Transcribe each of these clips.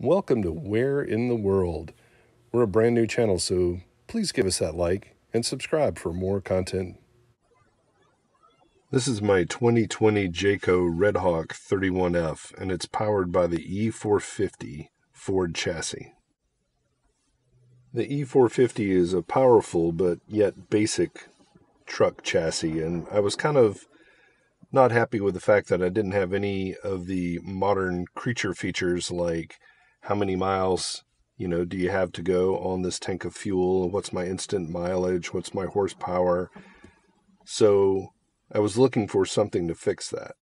Welcome to Where in the World. We're a brand new channel, so please give us that like and subscribe for more content. This is my 2020 Jayco Redhawk 31F, and it's powered by the E450 Ford chassis. The E450 is a powerful but yet basic truck chassis, and I was kind of not happy with the fact that I didn't have any of the modern creature features like how many miles, do you have to go on this tank of fuel? What's my instant mileage? What's my horsepower? So I was looking for something to fix that.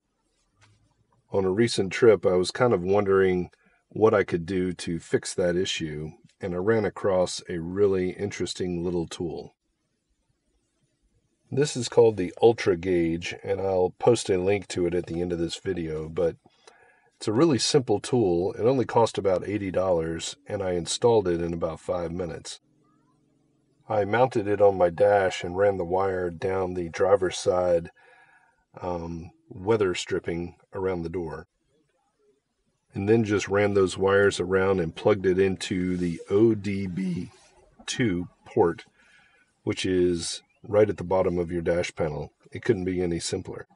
On a recent trip, I was kind of wondering what I could do to fix that issue, and I ran across a really interesting little tool. This is called the Ultra Gauge, and I'll post a link to it at the end of this video, but it's a really simple tool. It only cost about $80, and I installed it in about 5 minutes. I mounted it on my dash and ran the wire down the driver's side weather stripping around the door. And then just ran those wires around and plugged it into the ODB2 port, which is right at the bottom of your dash panel. It couldn't be any simpler.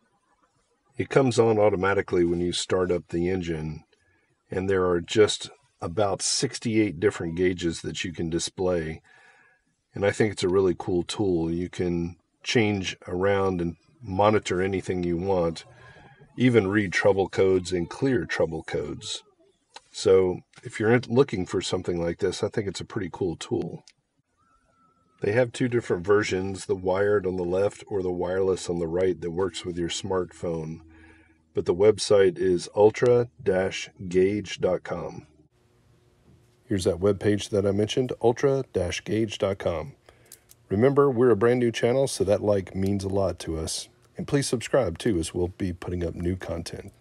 It comes on automatically when you start up the engine, and there are just about 68 different gauges that you can display. And I think it's a really cool tool. You can change around and monitor anything you want, even read trouble codes and clear trouble codes. So if you're looking for something like this, I think it's a pretty cool tool. They have two different versions, the wired on the left or the wireless on the right that works with your smartphone. But the website is ultra-gauge.com. Here's that webpage that I mentioned, ultra-gauge.com. Remember, we're a brand new channel, so that like means a lot to us. And please subscribe too, as we'll be putting up new content.